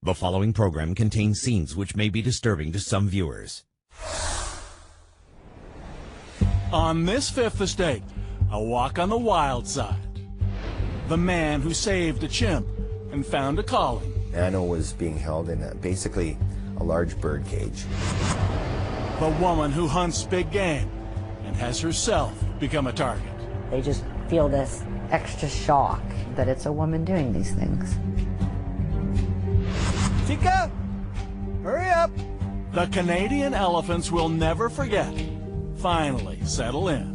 The following program contains scenes which may be disturbing to some viewers. On this Fifth Estate, a walk on the wild side. The man who saved a chimp and found a collie. Nano was being held in basically a large bird cage. The woman who hunts big game and has herself become a target. They just feel this extra shock that it's a woman doing these things. Chica, hurry up! The Canadian elephants will never forget. Finally settle in.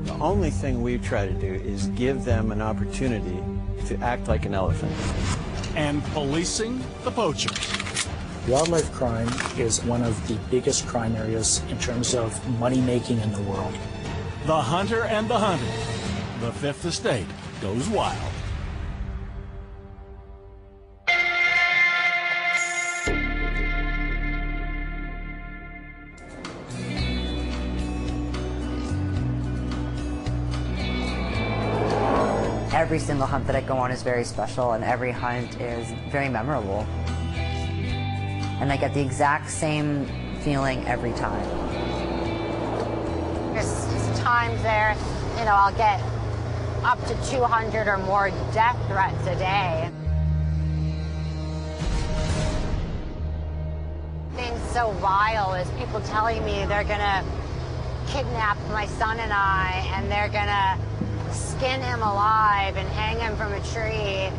The only thing we try to do is give them an opportunity to act like an elephant. And policing the poachers. Wildlife crime is one of the biggest crime areas in terms of money making in the world. The hunter and the hunted. The Fifth Estate goes wild. Every single hunt that I go on is very special, and every hunt is very memorable. And I get the exact same feeling every time. There's times there, you know, I'll get up to 200 or more death threats a day. Things so vile is people telling me they're gonna kidnap my son and I, and they're gonna skin him alive and hang him from a tree.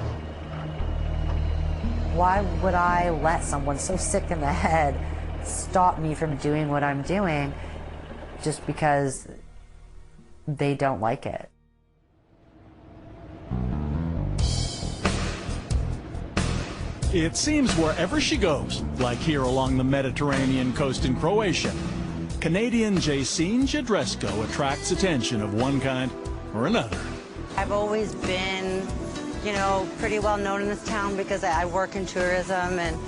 Why would I let someone so sick in the head stop me from doing what I'm doing just because they don't like it? It seems wherever she goes, like here along the Mediterranean coast in Croatia, Canadian Jacine Jadresko attracts attention of one kind or another. I've always been, you know, pretty well known in this town because I work in tourism, and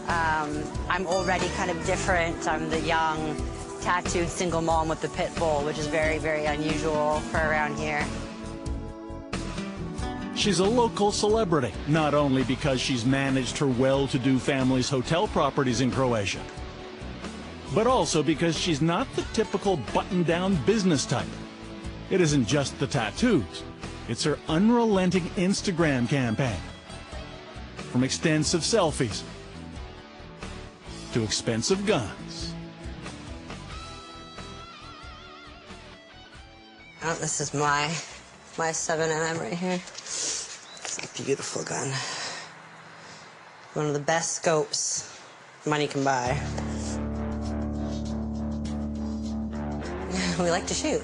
I'm already kind of different. I'm the young, tattooed single mom with the pit bull, which is very, very unusual for around here. She's a local celebrity, not only because she's managed her well-to-do family's hotel properties in Croatia, but also because she's not the typical button-down business type. It isn't just the tattoos. It's her unrelenting Instagram campaign. From extensive selfies to expensive guns. Oh, this is my 7mm right here. It's a beautiful gun. One of the best scopes money can buy. We like to shoot.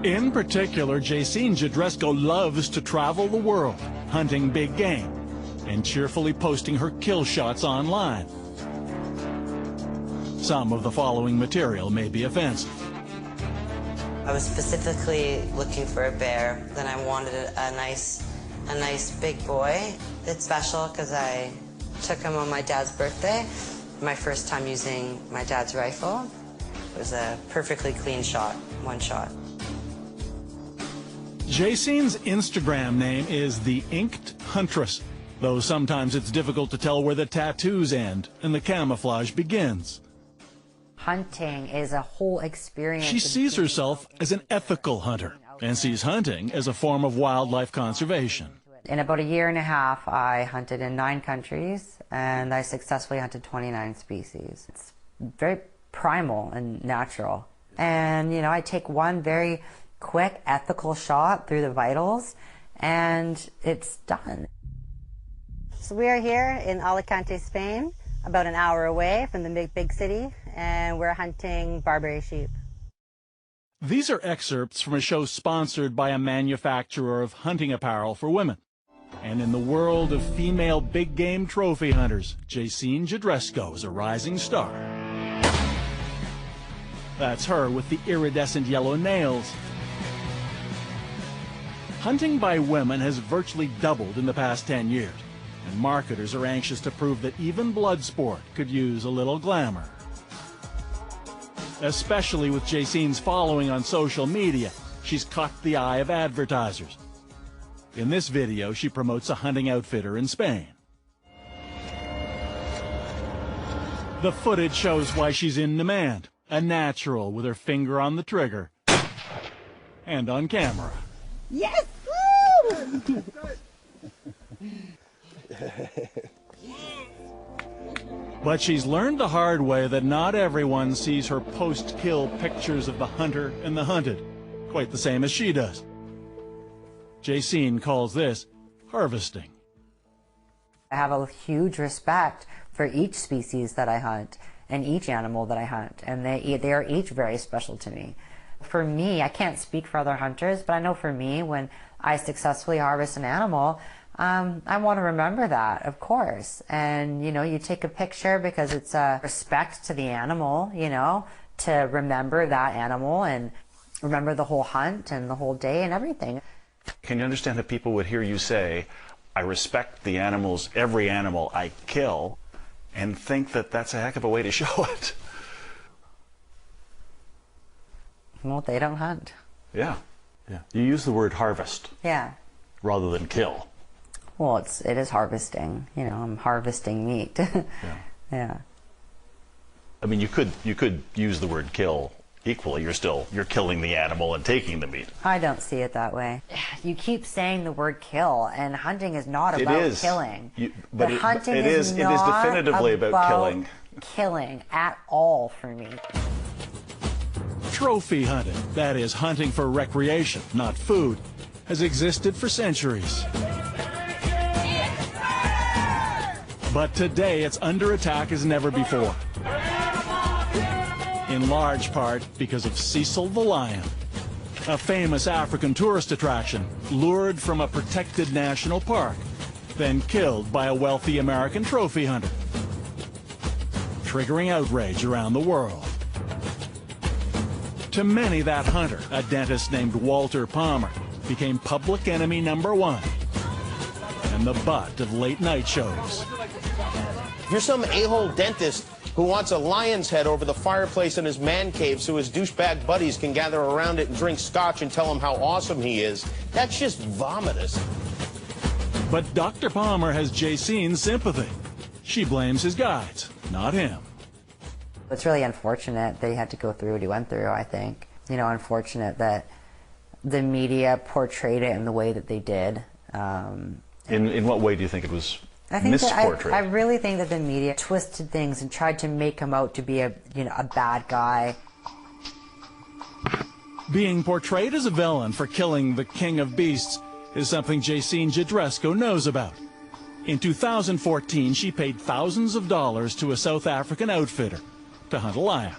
In particular, Jacine Jadresko loves to travel the world, hunting big game, and cheerfully posting her kill shots online. Some of the following material may be offensive. I was specifically looking for a bear. Then I wanted a nice big boy. It's special because I took him on my dad's birthday. My first time using my dad's rifle. It was a perfectly clean shot, one shot. Jacine's Instagram name is The Inked Huntress, though sometimes it's difficult to tell where the tattoos end and the camouflage begins. Hunting is a whole experience. She sees herself as an ethical hunter and sees hunting as a form of wildlife conservation. In about a year and a half, I hunted in 9 countries, and I successfully hunted 29 species. It's very primal and natural. And, you know, I take one very quick, ethical shot through the vitals, and it's done. So we are here in Alicante, Spain, about an hour away from the big city, and we're hunting Barbary sheep. These are excerpts from a show sponsored by a manufacturer of hunting apparel for women. And in the world of female big game trophy hunters, Jacine Jadresko is a rising star. That's her with the iridescent yellow nails. Hunting by women has virtually doubled in the past 10 years, and marketers are anxious to prove that even blood sport could use a little glamour. Especially with Jacine's following on social media, she's caught the eye of advertisers. In this video, she promotes a hunting outfitter in Spain. The footage shows why she's in demand. A natural with her finger on the trigger. And on camera. Yes! Woo! But she's learned the hard way that not everyone sees her post-kill pictures of the hunter and the hunted, quite the same as she does. Jaycine calls this harvesting. I have a huge respect for each species that I hunt and each animal that I hunt, and they are each very special to me. For me, I can't speak for other hunters, but I know for me, when I successfully harvest an animal, I want to remember that, of course. And, you know, you take a picture because it's a respect to the animal, you know, to remember that animal and remember the whole hunt and the whole day and everything. Can you understand that people would hear you say, I respect the animals, every animal I kill, and think that that's a heck of a way to show it? Well, they don't hunt. Yeah. Yeah. You use the word harvest. Yeah. Rather than kill. Well, it is harvesting. You know, I'm harvesting meat. Yeah. Yeah. I mean, you could use the word kill equally. You're killing the animal and taking the meat. I don't see it that way. You keep saying the word kill, and hunting is not about killing. But hunting it is definitively about killing. Killing at all for me. Trophy hunting, that is hunting for recreation, not food, has existed for centuries. But today it's under attack as never before. In large part because of Cecil the lion, a famous African tourist attraction lured from a protected national park, then killed by a wealthy American trophy hunter, triggering outrage around the world. To many, that hunter, a dentist named Walter Palmer, became public enemy number one and the butt of late-night shows. You're some a-hole dentist who wants a lion's head over the fireplace in his man cave so his douchebag buddies can gather around it and drink scotch and tell him how awesome he is. That's just vomitous. But Dr. Palmer has Jaycine's sympathy. She blames his guides, not him. It's really unfortunate that he had to go through what he went through, I think. You know, unfortunate that the media portrayed it in the way that they did. In what way do you think it was misportrayed? I really think that the media twisted things and tried to make him out to be a bad guy. Being portrayed as a villain for killing the king of beasts is something Jaycine Jadresko knows about. In 2014, she paid thousands of dollars to a South African outfitter to hunt a lion.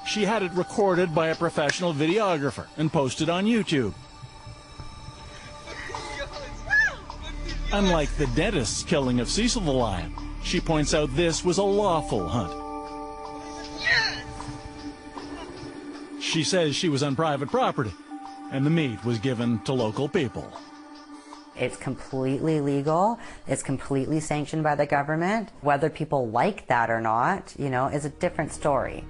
She had it recorded by a professional videographer and posted on YouTube. Unlike the dentist's killing of Cecil the lion, she points out this was a lawful hunt. She says she was on private property, and the meat was given to local people. It's completely legal. It's completely sanctioned by the government. Whether people like that or not, you know, is a different story.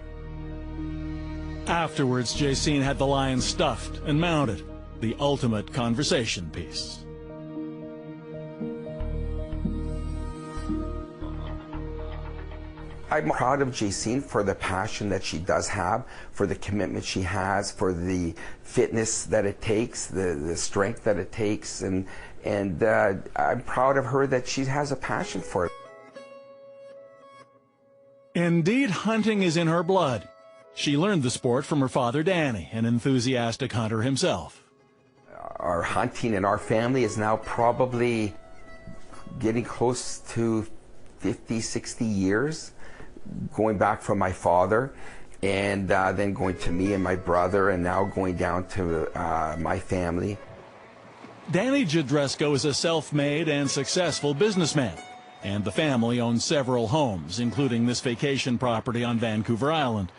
Afterwards, Jaycine had the lion stuffed and mounted, the ultimate conversation piece. I'm proud of Jaycine for the passion that she does have, for the commitment she has, for the fitness that it takes, the strength that it takes, and I'm proud of her that she has a passion for it. Indeed, hunting is in her blood. She learned the sport from her father, Danny, an enthusiastic hunter himself. Our hunting in our family is now probably getting close to 50, 60 years. Going back from my father, and then going to me and my brother, and now going down to my family. Danny Jadresko is a self-made and successful businessman, and the family owns several homes, including this vacation property on Vancouver Island.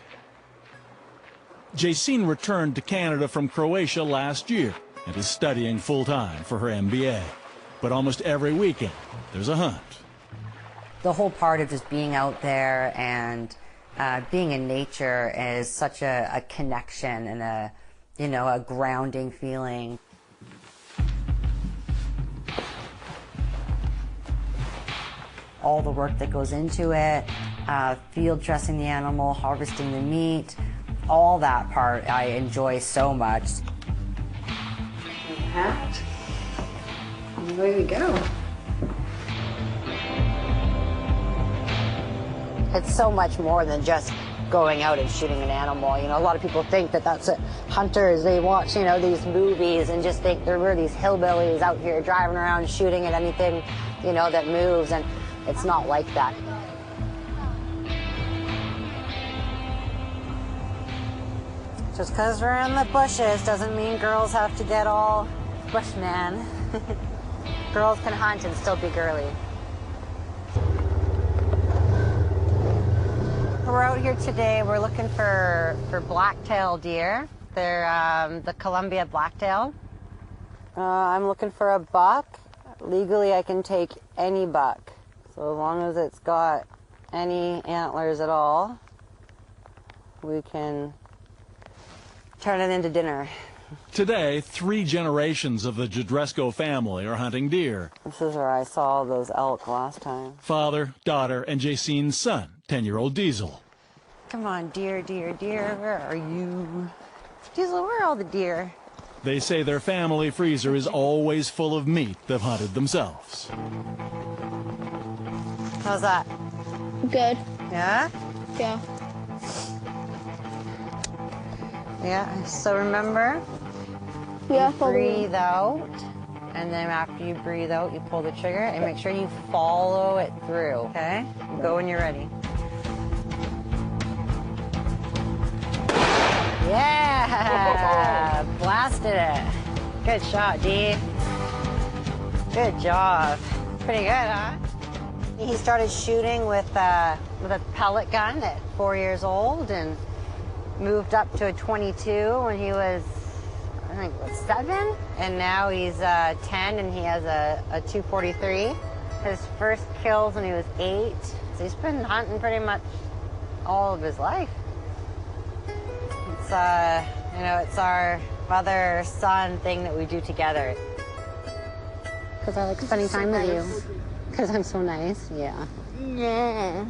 Jaycine returned to Canada from Croatia last year and is studying full-time for her MBA. But almost every weekend, there's a hunt. The whole part of just being out there and being in nature is such a connection and a grounding feeling. all the work that goes into it, field dressing the animal, harvesting the meat, all that part I enjoy so much. Hat. And away we go. It's so much more than just going out and shooting an animal. You know, a lot of people think that that's it. Hunters, they watch, you know, these movies and just think we're these hillbillies out here driving around shooting at anything, you know, that moves, and it's not like that. Just because we're in the bushes doesn't mean girls have to get all bushman. Girls can hunt and still be girly. We're out here today. We're looking for blacktail deer. They're the Columbia blacktail. I'm looking for a buck. Legally, I can take any buck. So as long as it's got any antlers at all, we can turn it into dinner. Today, 3 generations of the Jedresko family are hunting deer. This is where I saw those elk last time. Father, daughter, and Jaycene's son, 10-year-old Diesel. Come on, deer, deer, deer, where are you? Diesel, where are all the deer? They say their family freezer is always full of meat they've hunted themselves. How's that? Good. Yeah? Yeah. Yeah, so remember, Yeah, you breathe out, and then after you breathe out, you pull the trigger, and make sure you follow it through, okay? Go when you're ready. Yeah! Blasted it. Good shot, D. Good job. Pretty good, huh? He started shooting with a pellet gun at 4 years old, and moved up to a 22 when he was, I think, 7, and now he's 10 and he has a 243. His first kills when he was 8, so he's been hunting pretty much all of his life. It's you know, it's our mother-son thing that we do together. Because I like spending time with you. Because I'm so nice, yeah. Yeah.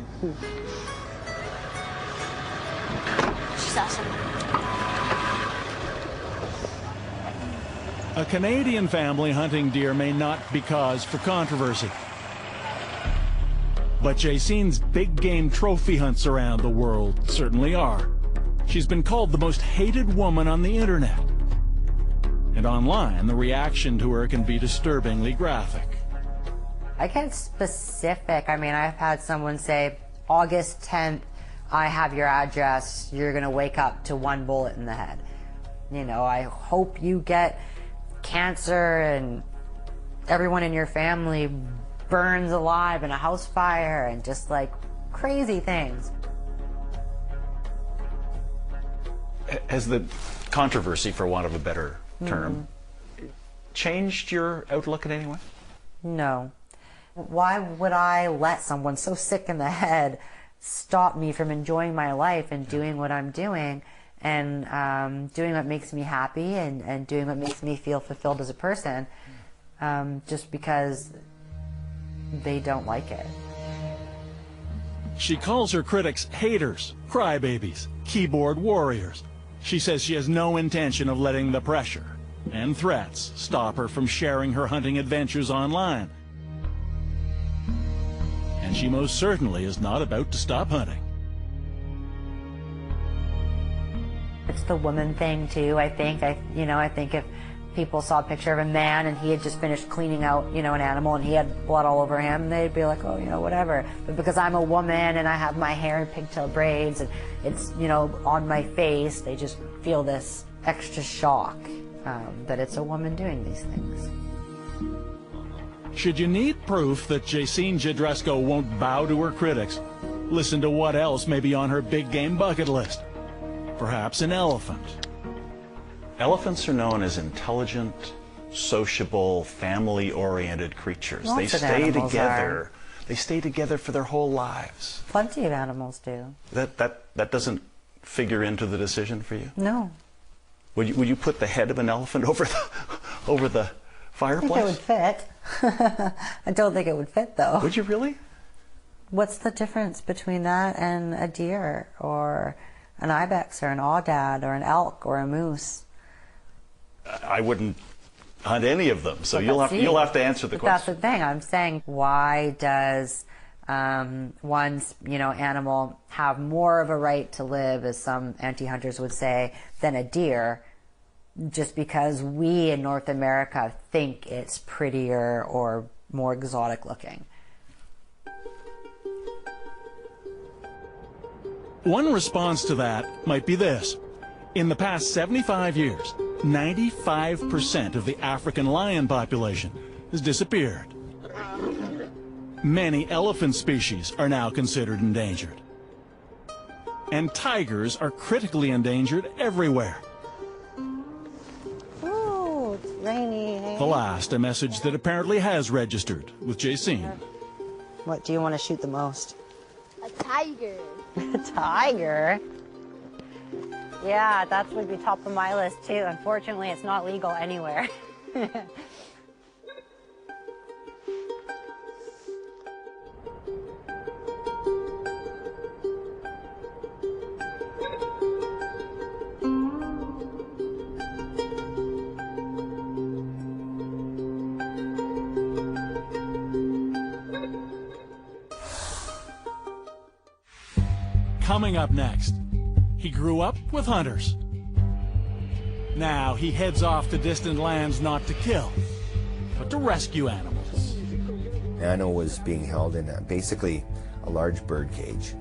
She's awesome. A Canadian family hunting deer may not be cause for controversy. But Jaycene's big game trophy hunts around the world certainly are. She's been called the most hated woman on the internet. And online, the reaction to her can be disturbingly graphic. I get specific. I mean, I've had someone say, August 10th, I have your address, you're going to wake up to 1 bullet in the head. You know, I hope you get cancer and everyone in your family burns alive in a house fire, and just like crazy things. Has the controversy, for want of a better term, changed your outlook in any way? No. Why would I let someone so sick in the head stop me from enjoying my life and doing what I'm doing, and doing what makes me happy, and doing what makes me feel fulfilled as a person, just because they don't like it. She calls her critics haters, crybabies, keyboard warriors. She says she has no intention of letting the pressure and threats stop her from sharing her hunting adventures online. And she most certainly is not about to stop hunting. It's the woman thing too, I think. I think if people saw a picture of a man and he had just finished cleaning out, an animal and he had blood all over him, they'd be like, oh, whatever. But because I'm a woman and I have my hair in pigtail braids and it's, on my face, they just feel this extra shock that it's a woman doing these things. Should you need proof that Jaycene Jedresko won't bow to her critics, listen to what else may be on her big game bucket list. Perhaps an elephant. Elephants are known as intelligent, sociable, family-oriented creatures. Lots they of stay animals together. are. They stay together for their whole lives. Plenty of animals do. That doesn't figure into the decision for you? No. Would you put the head of an elephant over the fireplace? I think it would fit. I don't think it would fit, though. Would you really? What's the difference between that and a deer or an ibex or an aoudad or an elk or a moose? I wouldn't hunt any of them, so But you'll have to answer the but that's question. the thing. I'm saying, why does one animal have more of a right to live, as some anti-hunters would say, than a deer, just because we in North America think it's prettier or more exotic looking? One response to that might be this. In the past 75 years, 95% of the African lion population has disappeared. Many elephant species are now considered endangered. And tigers are critically endangered everywhere. Ooh, it's rainy. The last, a message that apparently has registered with Jacine. What do you want to shoot the most? A tiger. A tiger? Yeah, that would be top of my list too. Unfortunately, it's not legal anywhere. Coming up next, he grew up with hunters. Now he heads off to distant lands not to kill, but to rescue animals. Nano was being held in basically a large bird cage.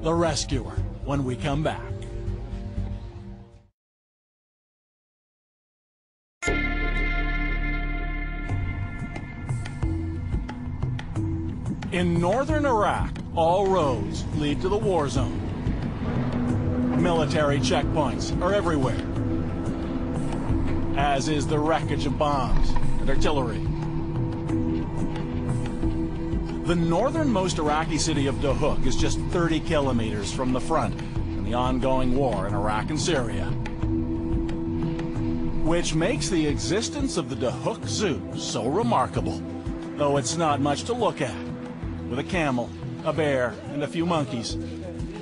The Rescuer, when we come back. In northern Iraq, all roads lead to the war zone. Military checkpoints are everywhere, as is the wreckage of bombs and artillery. The northernmost Iraqi city of Duhok is just 30 kilometers from the front in the ongoing war in Iraq and Syria, which makes the existence of the Duhok Zoo so remarkable, though it's not much to look at, with a camel, a bear, and a few monkeys,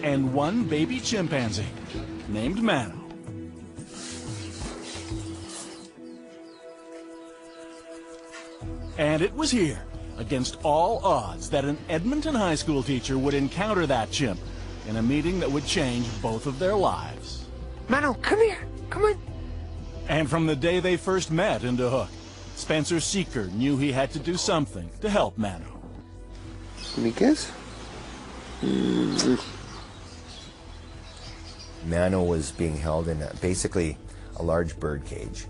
and one baby chimpanzee named Mano. And it was here, against all odds, that an Edmonton high school teacher would encounter that chimp in a meeting that would change both of their lives. Mano, come here, come on. And from the day they first met in Duhok, Spencer Seeker knew he had to do something to help Mano. Let me guess. Mano was being held in basically a large bird cage.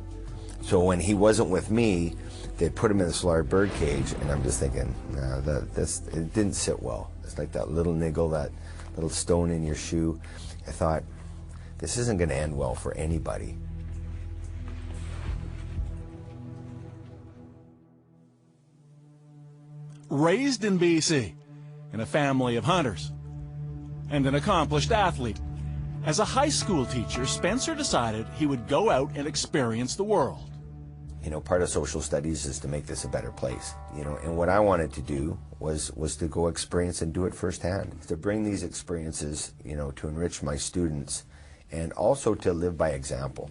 So when he wasn't with me, they'd put him in this large bird cage, and I'm just thinking, it didn't sit well. It's like that little niggle, that little stone in your shoe. I thought, this isn't going to end well for anybody. Raised in BC, in a family of hunters, and an accomplished athlete, as a high school teacher, Spencer decided he would go out and experience the world. You know, part of social studies is to make this a better place, you know, and what I wanted to do was to go experience and do it firsthand, to bring these experiences, you know, to enrich my students and also to live by example.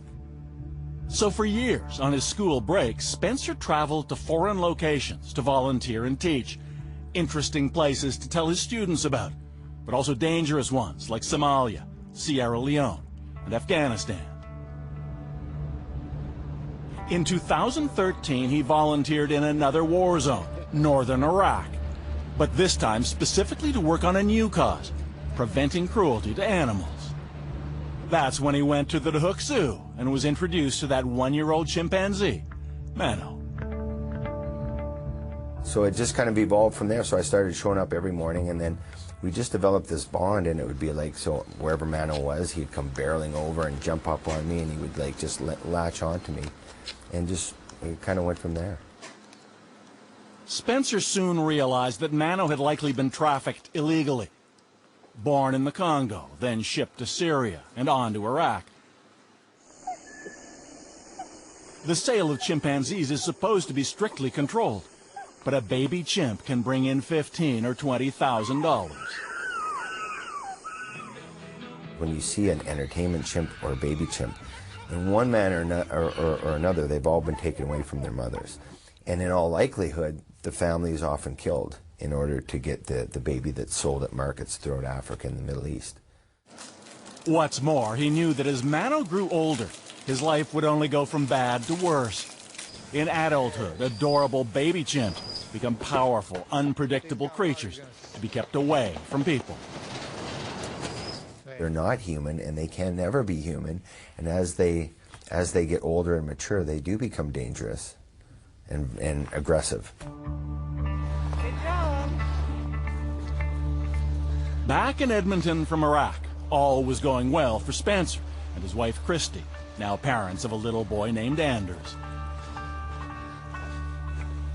So for years, on his school breaks, Spencer traveled to foreign locations to volunteer and teach. Interesting places to tell his students about, but also dangerous ones like Somalia, Sierra Leone, and Afghanistan. In 2013, he volunteered in another war zone, northern Iraq, but this time specifically to work on a new cause, preventing cruelty to animals. That's when he went to the Duhok Zoo and was introduced to that one-year-old chimpanzee, Mano. So it just kind of evolved from there. So I started showing up every morning, and then we just developed this bond, and it would be like, so wherever Mano was, he'd come barreling over and jump up on me, and he would like just latch onto me, and just it kind of went from there. Spencer soon realized that Mano had likely been trafficked illegally. Born in the Congo, then shipped to Syria and on to Iraq. The sale of chimpanzees is supposed to be strictly controlled. but a baby chimp can bring in $15,000 or $20,000. When you see an entertainment chimp or a baby chimp, in one manner or another, they've all been taken away from their mothers. And in all likelihood, the family is often killed in order to get the baby that's sold at markets throughout Africa and the Middle East. What's more, he knew that as Mano grew older, his life would only go from bad to worse. In adulthood, adorable baby chimps become powerful, unpredictable creatures to be kept away from people. They're not human, and they can never be human. And as they get older and mature, they do become dangerous and aggressive. Back in Edmonton from Iraq, all was going well for Spencer and his wife Christy, now parents of a little boy named Anders.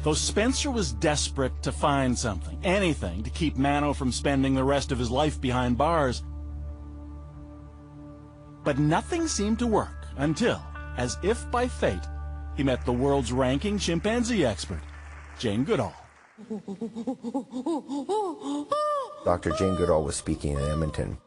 Though Spencer was desperate to find something, anything, to keep Mano from spending the rest of his life behind bars, but nothing seemed to work until, as if by fate, he met the world's ranking chimpanzee expert, Jane Goodall. Dr. Jane Goodall was speaking in Edmonton.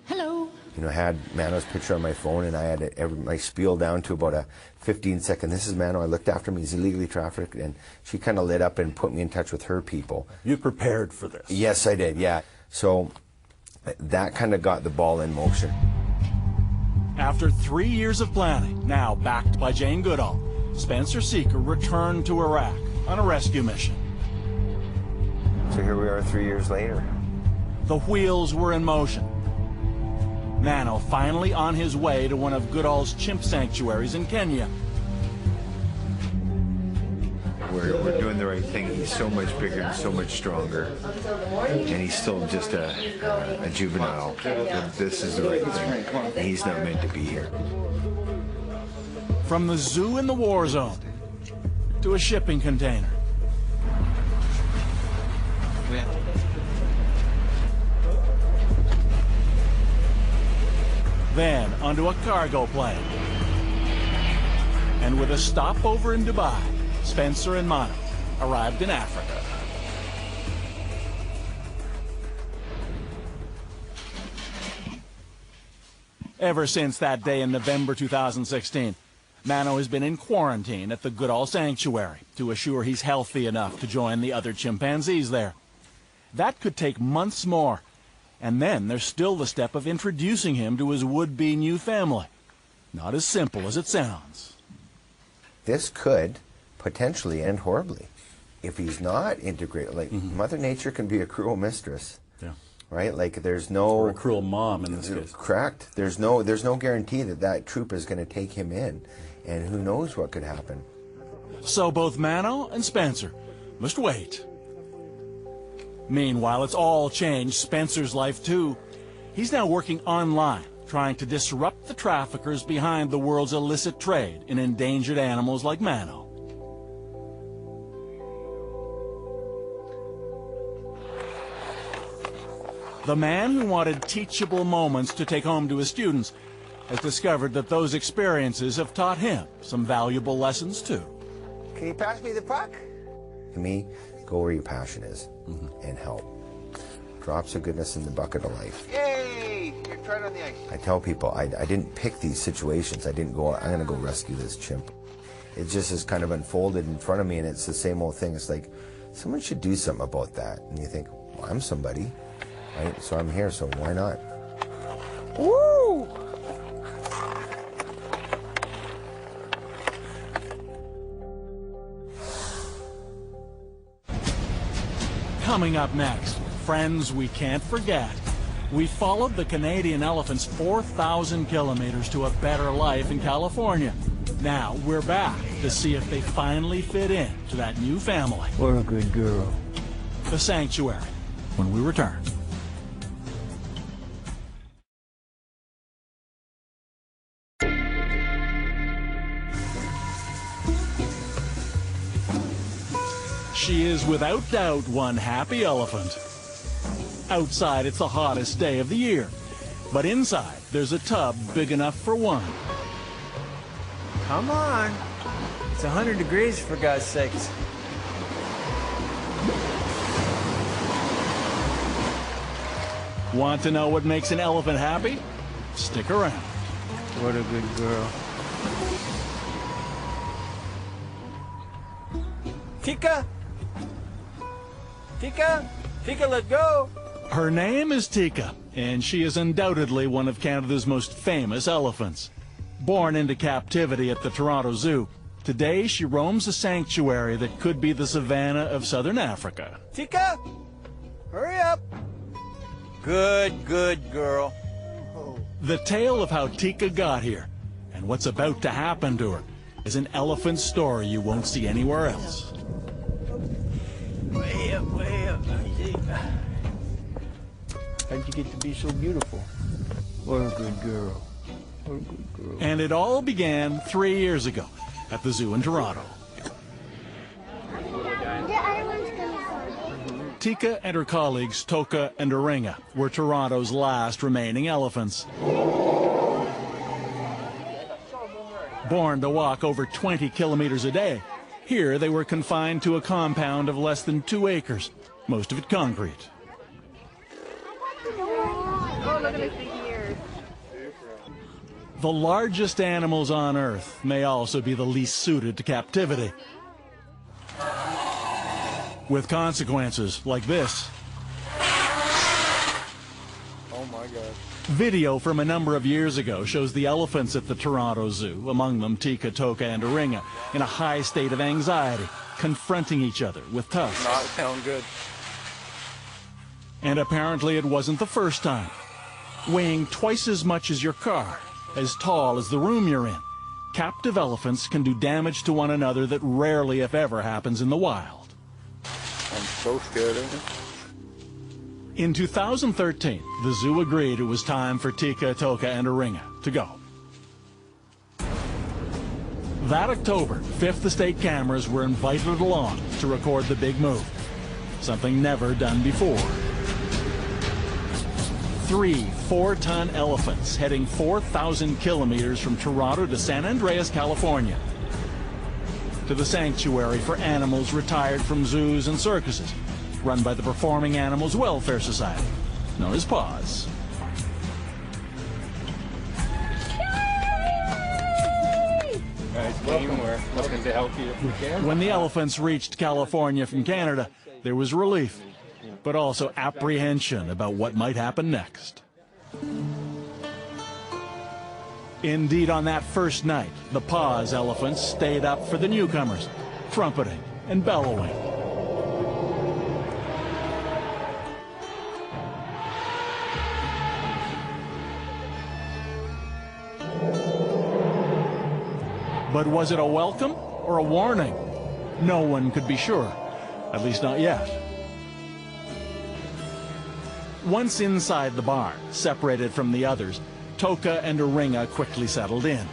Hello. You know, I had Mano's picture on my phone, and I had my spiel down to about a 15-second. This is Mano. I looked after him. He's illegally trafficked, and she kind of lit up and put me in touch with her people. You prepared for this? Yes, I did. Yeah. So that kind of got the ball in motion. After 3 years of planning, now backed by Jane Goodall, Spencer Seeker returned to Iraq on a rescue mission. So here we are 3 years later. The wheels were in motion. Mano finally on his way to one of Goodall's chimp sanctuaries in Kenya. We're doing the right thing. He's so much bigger and so much stronger, and he's still just a juvenile. This is the right thing. He's not meant to be here. From the zoo in the war zone to a shipping container. Then onto a cargo plane. And with a stopover in Dubai, Spencer and Mano arrived in Africa. Ever since that day in November 2016, Mano has been in quarantine at the Goodall Sanctuary to assure he's healthy enough to join the other chimpanzees there. That could take months more, and then there's still the step of introducing him to his would-be new family. Not as simple as it sounds. This could potentially end horribly if he's not integrated. Like, Mother Nature can be a cruel mistress. Yeah. Right? Like, there's no... Or a cruel mom in this case. Correct. There's no guarantee that that troop is going to take him in. And who knows what could happen. So both Mano and Spencer must wait. Meanwhile, it's all changed Spencer's life too. He's now working online, trying to disrupt the traffickers behind the world's illicit trade in endangered animals like Mano. The man who wanted teachable moments to take home to his students has discovered that those experiences have taught him some valuable lessons too. Can you pass me the puck? To me, go where your passion is and help. Drops of goodness in the bucket of life. Yay! You're trying on the ice. I tell people, I didn't pick these situations. I didn't go, I'm going to go rescue this chimp. It just is kind of unfolded in front of me, and it's the same old thing. It's like, someone should do something about that. And you think, well, I'm somebody, right? So I'm here, so why not? Woo! Coming up next, friends we can't forget. We followed the Canadian elephants 4,000 kilometers to a better life in California. Now we're back to see if they finally fit in to that new family. What a good girl. The Sanctuary, when we return. She is without doubt one happy elephant. Outside, it's the hottest day of the year. But inside, there's a tub big enough for one. Come on. It's 100 degrees, for God's sakes. Want to know what makes an elephant happy? Stick around. What a good girl. Tika! Tika! Tika, let's go! Her name is Tika, and she is undoubtedly one of Canada's most famous elephants. Born into captivity at the Toronto Zoo, today she roams a sanctuary that could be the savannah of southern Africa. Tika! Hurry up! Good girl. The tale of how Tika got here and what's about to happen to her is an elephant story you won't see anywhere else. Way up, way up. How'd you get to be so beautiful? What a good girl. What a good girl. And it all began 3 years ago at the zoo in Toronto. Tika and her colleagues, Toka and Aringa, were Toronto's last remaining elephants. Born to walk over 20 kilometers a day, here they were confined to a compound of less than 2 acres, most of it concrete. Oh, look at his big ears. The largest animals on Earth may also be the least suited to captivity, with consequences like this. Oh my God. Video from a number of years ago shows the elephants at the Toronto Zoo, among them Tika, Toka, and Aringa, in a high state of anxiety, confronting each other with tusks. Not sound good. And apparently it wasn't the first time. Weighing twice as much as your car, as tall as the room you're in, captive elephants can do damage to one another that rarely, if ever, happens in the wild. I'm so scared of it. In 2013, the zoo agreed it was time for Tika, Toka, and Aringa to go. That October, Fifth Estate cameras were invited along to record the big move, something never done before. 3 4-ton elephants heading 4,000 kilometers from Toronto to San Andreas, California, to the sanctuary for animals retired from zoos and circuses, run by the Performing Animals Welfare Society, known as PAWS. Guys, team, we're looking to help you if we can. When the elephants reached California from Canada, there was relief, but also apprehension about what might happen next. Indeed, on that first night, the PAWS elephants stayed up for the newcomers, trumpeting and bellowing. But was it a welcome or a warning? No one could be sure, at least not yet. Once inside the barn, separated from the others, Toka and Aringa quickly settled in.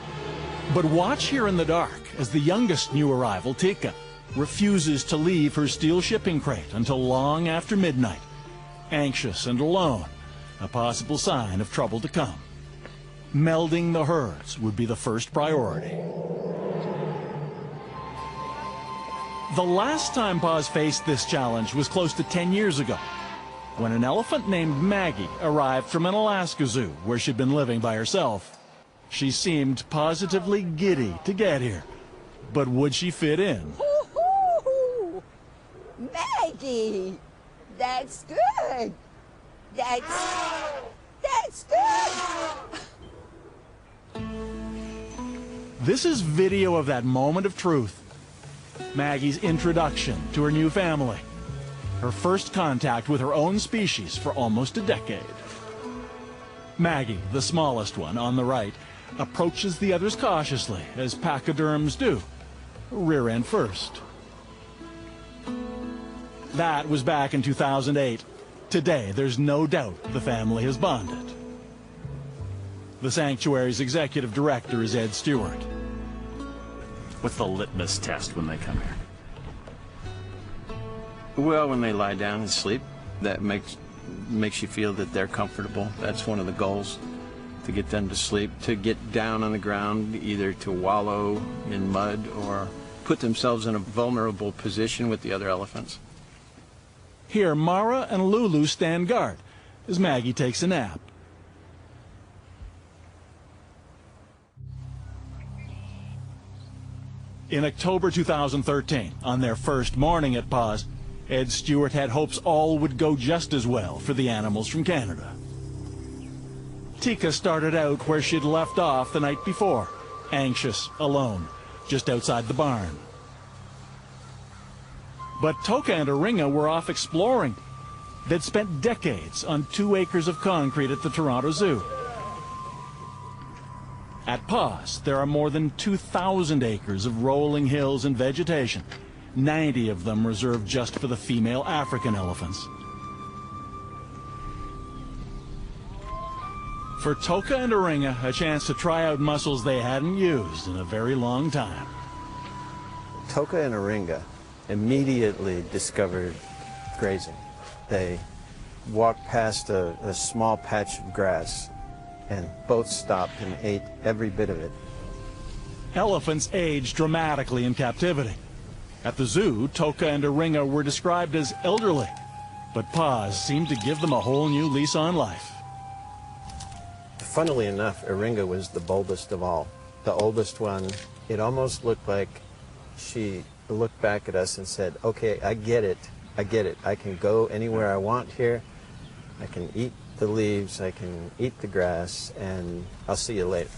But watch here in the dark as the youngest new arrival, Tika, refuses to leave her steel shipping crate until long after midnight. Anxious and alone, a possible sign of trouble to come. Melding the herds would be the first priority. The last time PAWS faced this challenge was close to 10 years ago, when an elephant named Maggie arrived from an Alaska zoo where she'd been living by herself. She seemed positively giddy to get here, but would she fit in? Ooh, Maggie, that's good. That's good. This is video of that moment of truth. Maggie's introduction to her new family. Her first contact with her own species for almost a decade. Maggie, the smallest one on the right, approaches the others cautiously, as pachyderms do, rear end first. That was back in 2008. Today, there's no doubt the family has bonded. The sanctuary's executive director is Ed Stewart. What's the litmus test when they come here? Well, when they lie down and sleep, that makes you feel that they're comfortable. That's one of the goals, to get them to sleep, to get down on the ground, either to wallow in mud or put themselves in a vulnerable position with the other elephants. Here, Mara and Lulu stand guard as Maggie takes a nap. In October 2013, on their first morning at Paws, Ed Stewart had hopes all would go just as well for the animals from Canada. Tika started out where she'd left off the night before, anxious, alone, just outside the barn. But Toka and Aringa were off exploring. They'd spent decades on 2 acres of concrete at the Toronto Zoo. At Paws, there are more than 2,000 acres of rolling hills and vegetation, 90 of them reserved just for the female African elephants. For Toka and Aringa, a chance to try out muscles they hadn't used in a very long time. Toka and Aringa immediately discovered grazing. They walked past a small patch of grass and both stopped and ate every bit of it. Elephants age dramatically in captivity. At the zoo, Toka and Aringa were described as elderly, but Paws seemed to give them a whole new lease on life. Funnily enough, Aringa was the boldest of all, the oldest one. It almost looked like she looked back at us and said, okay, I get it, I can go anywhere I want here, I can eat the leaves, I can eat the grass, and I'll see you later.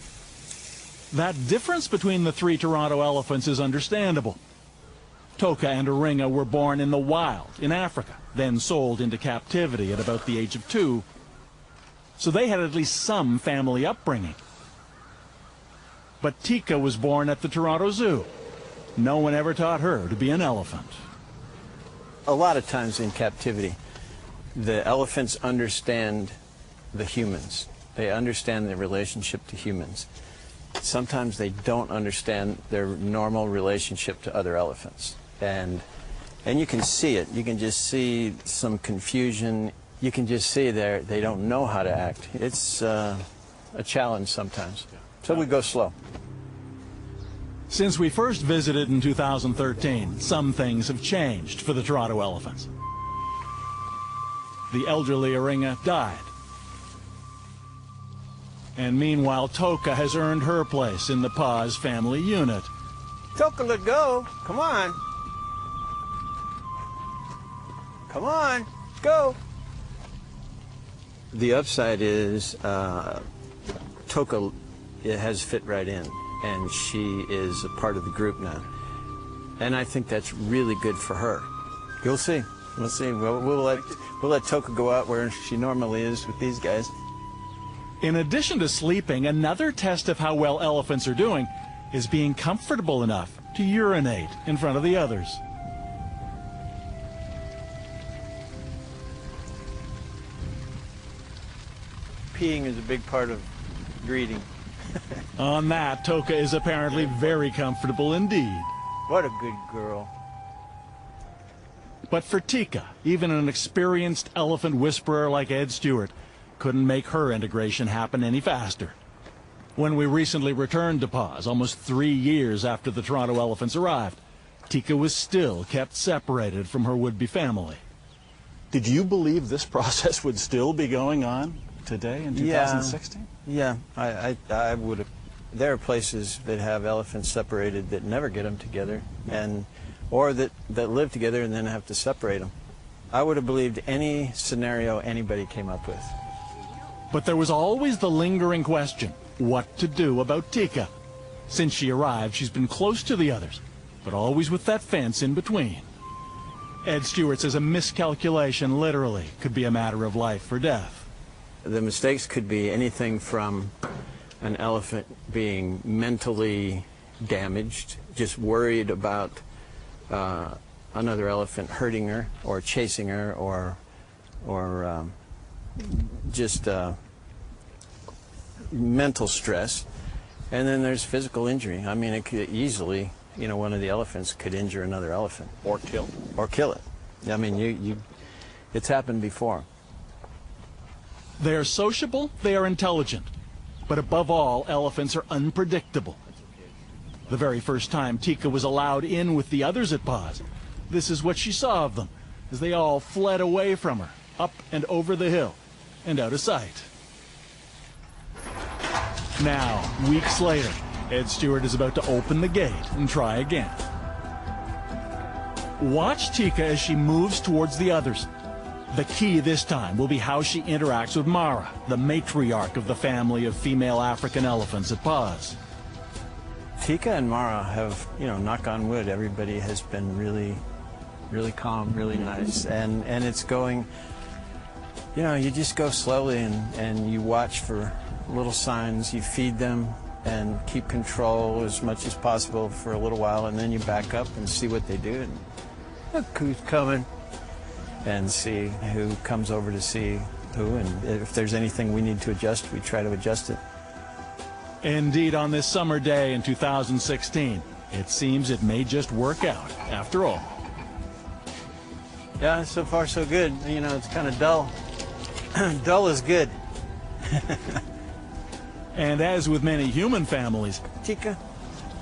That difference between the 3 Toronto elephants is understandable. Toka and Aringa were born in the wild in Africa, then sold into captivity at about the age of 2, so they had at least some family upbringing. But Tika was born at the Toronto Zoo. No one ever taught her to be an elephant. A lot of times in captivity, the elephants understand the humans. They understand their relationship to humans. Sometimes they don't understand their normal relationship to other elephants. And you can see it. You can just see some confusion. You can just see they don't know how to act. It's a challenge sometimes. So we go slow. Since we first visited in 2013, some things have changed for the Toronto elephants. The elderly Aringa died. And meanwhile, Toka has earned her place in the Paws family unit. Toka, let go. Come on. Come on. Go. The upside is Toka has fit right in, and she is a part of the group now. And I think that's really good for her. You'll see. We'll see. We'll let Toka go out where she normally is with these guys. In addition to sleeping, another test of how well elephants are doing is being comfortable enough to urinate in front of the others. Peeing is a big part of breeding. On that, Toka is apparently very comfortable indeed. What a good girl. But for Tika, even an experienced elephant whisperer like Ed Stewart couldn't make her integration happen any faster. When we recently returned to Paws, almost 3 years after the Toronto elephants arrived, Tika was still kept separated from her would-be family. Did you believe this process would still be going on today in 2016? Yeah, I would have. There are places that have elephants separated that never get them together, or that live together and then have to separate them. I would have believed any scenario anybody came up with. But there was always the lingering question, what to do about Tika. Since she arrived, she's been close to the others, but always with that fence in between. Ed Stewart says a miscalculation literally could be a matter of life or death. The mistakes could be anything from an elephant being mentally damaged, just worried about another elephant hurting her or chasing her, or just mental stress. And then there's physical injury. I mean, it could easily, one of the elephants could injure another elephant. Or kill. Or kill it. I mean, it's happened before. They are sociable, they are intelligent, but above all, elephants are unpredictable. The very first time Tika was allowed in with the others at Paws, this is what she saw of them, as they all fled away from her, up and over the hill, and out of sight. Now, weeks later, Ed Stewart is about to open the gate and try again. Watch Tika as she moves towards the others. The key this time will be how she interacts with Mara, the matriarch of the family of female African elephants at Paz. Tika and Mara have, knock on wood, everybody has been really, really calm, really nice. And it's going, you just go slowly and you watch for little signs, you feed them and keep control as much as possible for a little while, and then you back up and see what they do. And look who's coming. And see who comes over to see who, and if there's anything we need to adjust, we try to adjust it. Indeed, on this summer day in 2016, it seems it may just work out after all. Yeah, so far so good. It's kind of dull. Dull is good. And as with many human families, Tika,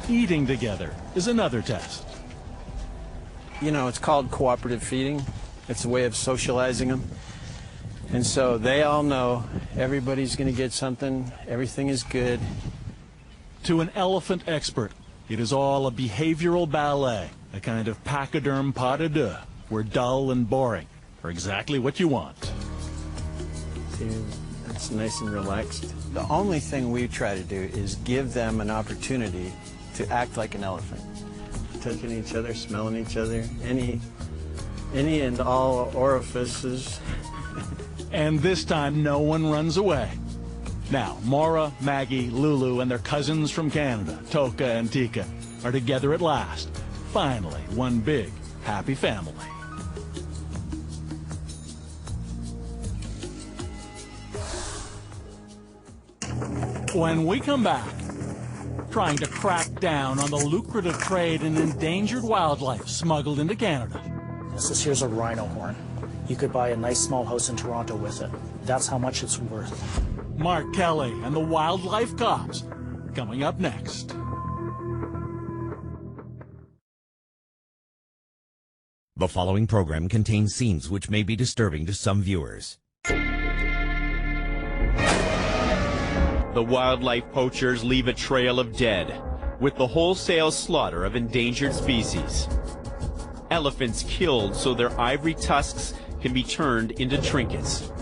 eating together is another test. It's called cooperative feeding. It's a way of socializing them. And so they all know everybody's going to get something, everything is good. To an elephant expert, it is all a behavioral ballet, a kind of pachyderm pas de deux, where dull and boring are exactly what you want. See, that's nice and relaxed. The only thing we try to do is give them an opportunity to act like an elephant. Touching each other, smelling each other, any and all orifices. And this time, no one runs away. Now, Mara, Maggie, Lulu, and their cousins from Canada, Toka and Tika, are together at last. Finally, one big, happy family. When we come back, trying to crack down on the lucrative trade in endangered wildlife smuggled into Canada. Here's a rhino horn. You could buy a nice small house in Toronto with it. That's how much it's worth. Mark Kelly and the Wildlife Cops, coming up next. The following program contains scenes which may be disturbing to some viewers. The wildlife poachers leave a trail of dead, with the wholesale slaughter of endangered species. Elephants killed so their ivory tusks can be turned into trinkets.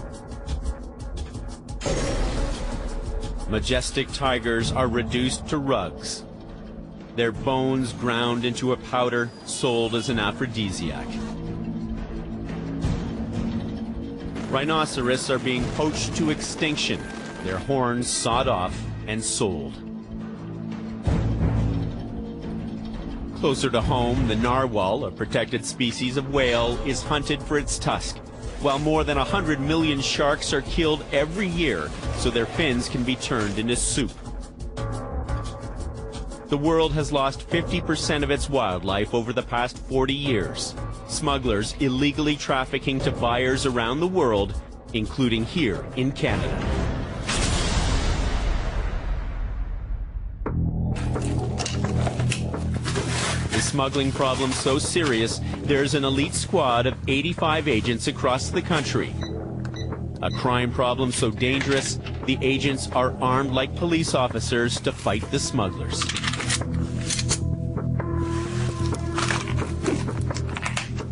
Majestic tigers are reduced to rugs, their bones ground into a powder sold as an aphrodisiac. Rhinoceros are being poached to extinction, their horns sawed off and sold. Closer to home, the narwhal, a protected species of whale, is hunted for its tusk, while more than 100 million sharks are killed every year so their fins can be turned into soup. The world has lost 50% of its wildlife over the past 40 years. Smugglers illegally trafficking to buyers around the world, including here in Canada. The smuggling problem so serious, there's an elite squad of 85 agents across the country. A crime problem so dangerous, the agents are armed like police officers to fight the smugglers.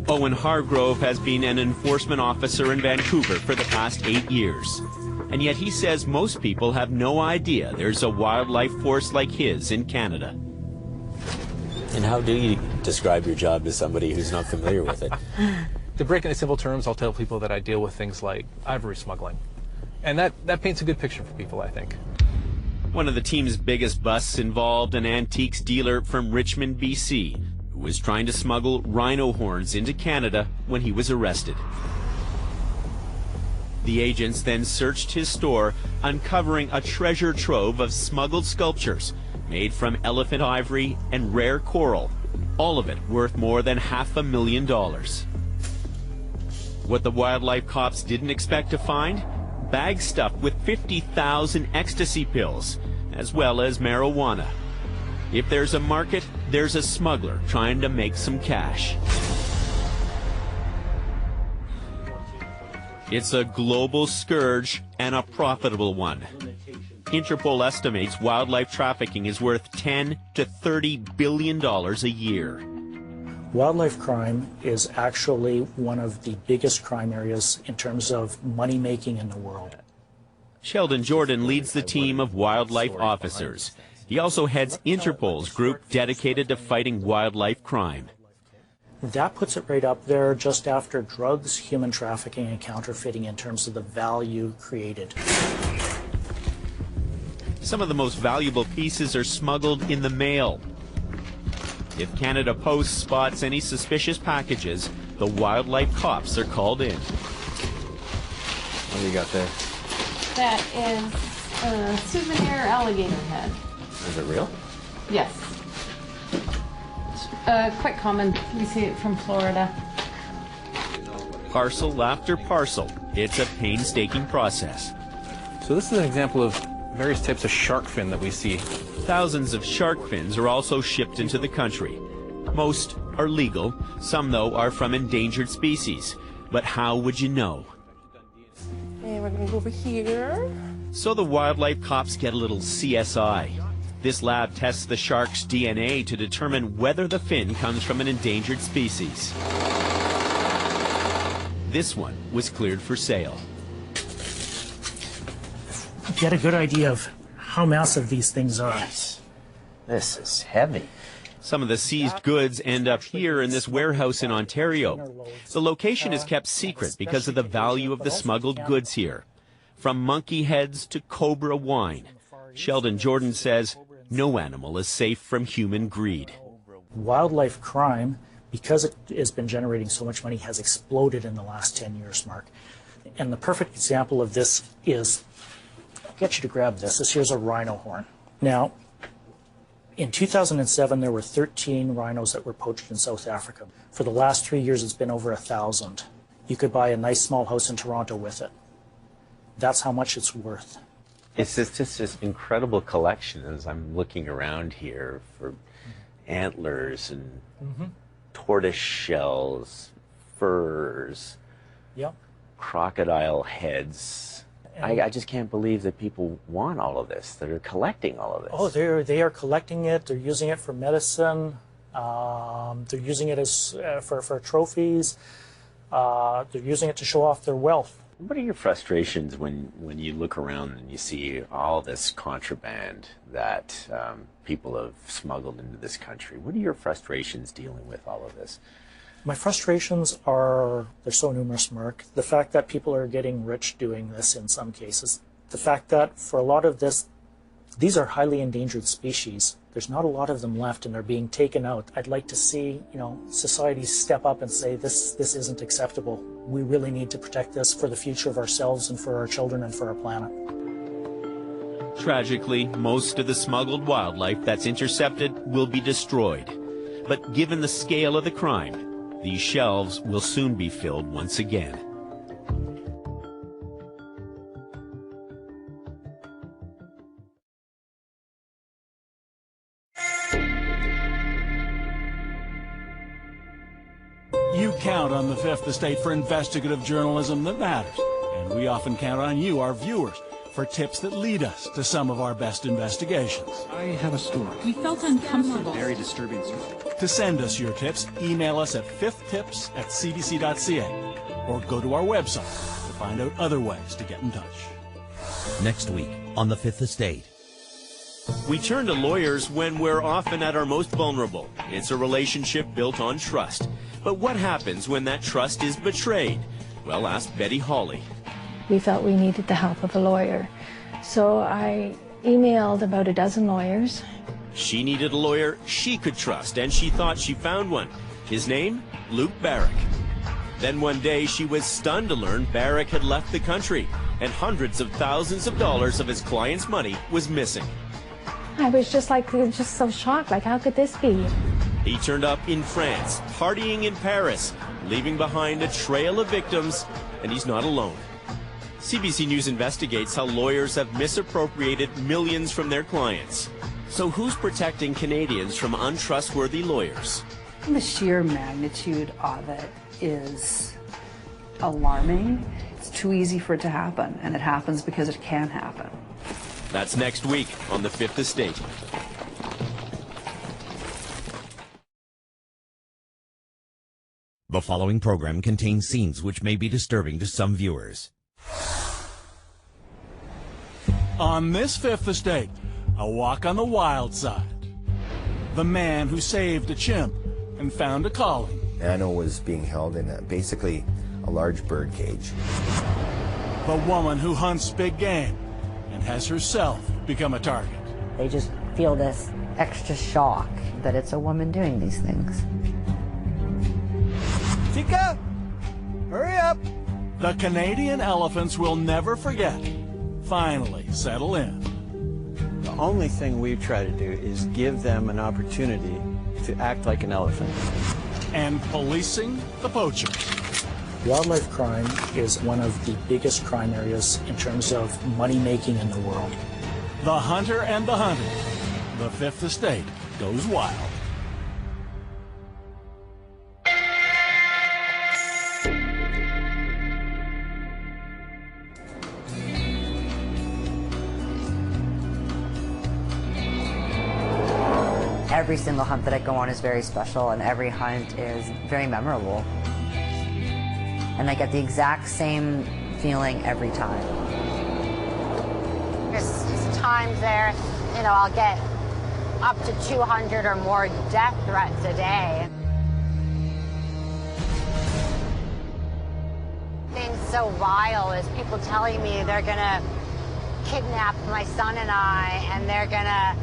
Owen Hargrove has been an enforcement officer in Vancouver for the past 8 years. And yet he says most people have no idea there's a wildlife force like his in Canada. And how do you describe your job to somebody who's not familiar with it? To break into simple terms, I'll tell people that I deal with things like ivory smuggling. And that paints a good picture for people, I think. One of the team's biggest busts involved an antiques dealer from Richmond, BC, who was trying to smuggle rhino horns into Canada when he was arrested. The agents then searched his store, uncovering a treasure trove of smuggled sculptures made from elephant ivory and rare coral, all of it worth more than $500,000. What the wildlife cops didn't expect to find? Bags stuffed with 50,000 ecstasy pills, as well as marijuana. If there's a market, there's a smuggler trying to make some cash. It's a global scourge and a profitable one. Interpol estimates wildlife trafficking is worth $10 to $30 billion a year. Wildlife crime is actually one of the biggest crime areas in terms of money making in the world. Sheldon Jordan leads the team of wildlife officers. He also heads Interpol's group dedicated to fighting wildlife crime. That puts it right up there just after drugs, human trafficking, and counterfeiting in terms of the value created. Some of the most valuable pieces are smuggled in the mail. If Canada Post spots any suspicious packages, the wildlife cops are called in. What do you got there? That is a souvenir alligator head. Is it real? Yes. Quite common. We see it from Florida. Parcel after parcel. It's a painstaking process. So this is an example of various types of shark fin that we see. Thousands of shark fins are also shipped into the country. Most are legal. Some, though, are from endangered species. But how would you know? And we're going to go over here. So the wildlife cops get a little CSI. This lab tests the shark's DNA to determine whether the fin comes from an endangered species. This one was cleared for sale. Get a good idea of how massive these things are. This is heavy. Some of the seized goods end up here in this warehouse in Ontario. The location is kept secret because of the value of the smuggled goods here. From monkey heads to cobra wine. Sheldon Jordan says no animal is safe from human greed. Wildlife crime, because it has been generating so much money, has exploded in the last 10 years, Mark. And the perfect example of this is, I'll get you to grab this. This here's a rhino horn. Now, in 2007, there were 13 rhinos that were poached in South Africa. For the last 3 years, it's been over 1,000. You could buy a nice small house in Toronto with it. That's how much it's worth. It's just this incredible collection as I'm looking around here for antlers and tortoise shells, furs, crocodile heads. I just can't believe that people want all of this, that are collecting all of this. Oh, they are collecting it. They're using it for medicine. They're using it as for trophies. They're using it to show off their wealth. What are your frustrations when you look around and you see all this contraband that people have smuggled into this country? What are your frustrations dealing with all of this? My frustrations are, they're so numerous, Mark. The fact that people are getting rich doing this in some cases. The fact that for a lot of this, these are highly endangered species. There's not a lot of them left and they're being taken out. I'd like to see, society step up and say this isn't acceptable. We really need to protect this for the future of ourselves and for our children and for our planet. Tragically, most of the smuggled wildlife that's intercepted will be destroyed. But given the scale of the crime, these shelves will soon be filled once again. You count on the Fifth Estate for investigative journalism that matters. And we often count on you, our viewers, for tips that lead us to some of our best investigations. I have a story. We felt uncomfortable. Very disturbing story. To send us your tips, email us at fifthtips@cbc.ca or go to our website to find out other ways to get in touch. Next week on The Fifth Estate. We turn to lawyers when we're often at our most vulnerable. It's a relationship built on trust. But what happens when that trust is betrayed? Well, ask Betty Hawley. We felt we needed the help of a lawyer. So I emailed about a dozen lawyers. She needed a lawyer she could trust, and she thought she found one. His name? Luke Barrick. Then one day she was stunned to learn Barrick had left the country, and hundreds of thousands of dollars of his clients' money was missing. I was just so shocked, how could this be? He turned up in France, partying in Paris, leaving behind a trail of victims, and he's not alone. CBC News investigates how lawyers have misappropriated millions from their clients. So who's protecting Canadians from untrustworthy lawyers? The sheer magnitude of it is alarming. It's too easy for it to happen, and it happens because it can happen. That's next week on The Fifth Estate. The following program contains scenes which may be disturbing to some viewers. On this Fifth Estate, a walk on the wild side. The man who saved a chimp and found a calling. Anna was being held in basically a large bird cage. The woman who hunts big game and has herself become a target. They just feel this extra shock that it's a woman doing these things. Chica, hurry up. The Canadian elephants will never forget. Finally settle in. The only thing we try to do is give them an opportunity to act like an elephant. And policing the poachers. Wildlife crime is one of the biggest crime areas in terms of money making in the world. The hunter and the hunted. The Fifth Estate goes wild. Every single hunt that I go on is very special, and every hunt is very memorable. And I get the exact same feeling every time. There's times there, you know, I'll get up to 200 or more death threats a day. Things so vile is people telling me they're gonna kidnap my son and I, and they're gonna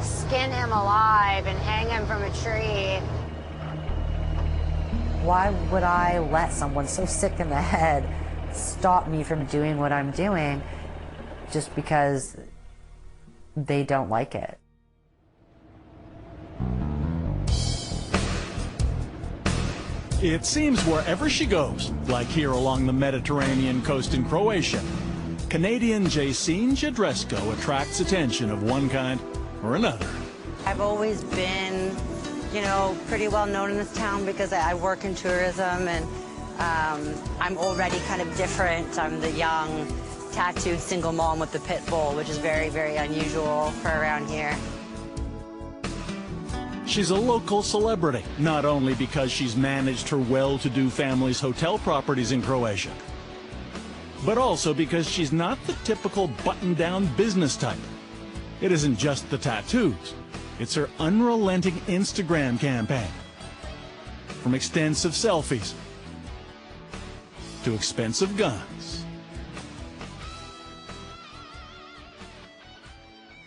skin him alive and hang him from a tree. Why would I let someone so sick in the head stop me from doing what I'm doing just because they don't like it? It seems wherever she goes, like here along the Mediterranean coast in Croatia, Canadian Jacine Jadresko attracts attention of one kind or another. I've always been, you know, pretty well known in this town because I work in tourism, and I'm already kind of different. I'm the young, tattooed single mom with the pit bull, which is very, very unusual for around here. She's a local celebrity, not only because she's managed her well-to-do family's hotel properties in Croatia, but also because she's not the typical button-down business type. It isn't just the tattoos. It's her unrelenting Instagram campaign. From extensive selfies to expensive guns.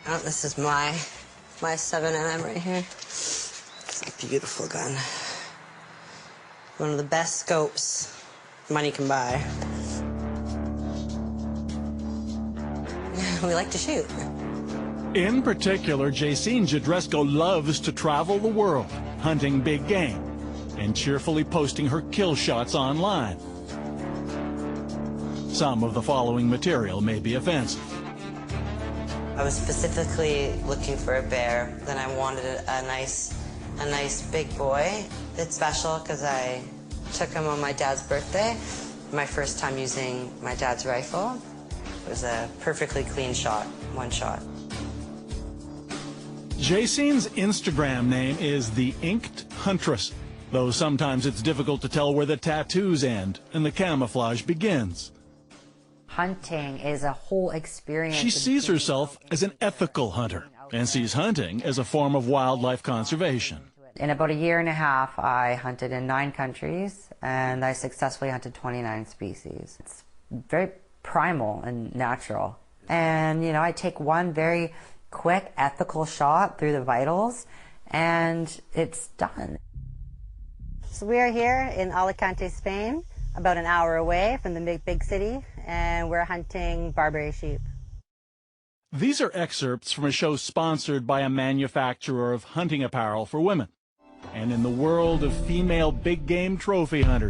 Oh, this is my 7mm right here. It's a beautiful gun. One of the best scopes money can buy. We like to shoot. In particular, Jacine Jadresko loves to travel the world, hunting big game, and cheerfully posting her kill shots online. Some of the following material may be offensive. I was specifically looking for a bear. Then I wanted a nice big boy. It's special because I took him on my dad's birthday. My first time using my dad's rifle. It was a perfectly clean shot, one shot. Jacine's Instagram name is The Inked Huntress, though sometimes it's difficult to tell where the tattoos end and the camouflage begins. Hunting is a whole experience. She sees herself as an ethical hunter and sees hunting as a form of wildlife conservation. In about a year and a half, I hunted in 9 countries, and I successfully hunted 29 species. It's very primal and natural. And, you know, I take one very quick, ethical shot through the vitals, and it's done. So we are here in Alicante, Spain, about an hour away from the big city, and we're hunting Barbary sheep. These are excerpts from a show sponsored by a manufacturer of hunting apparel for women. And in the world of female big game trophy hunters,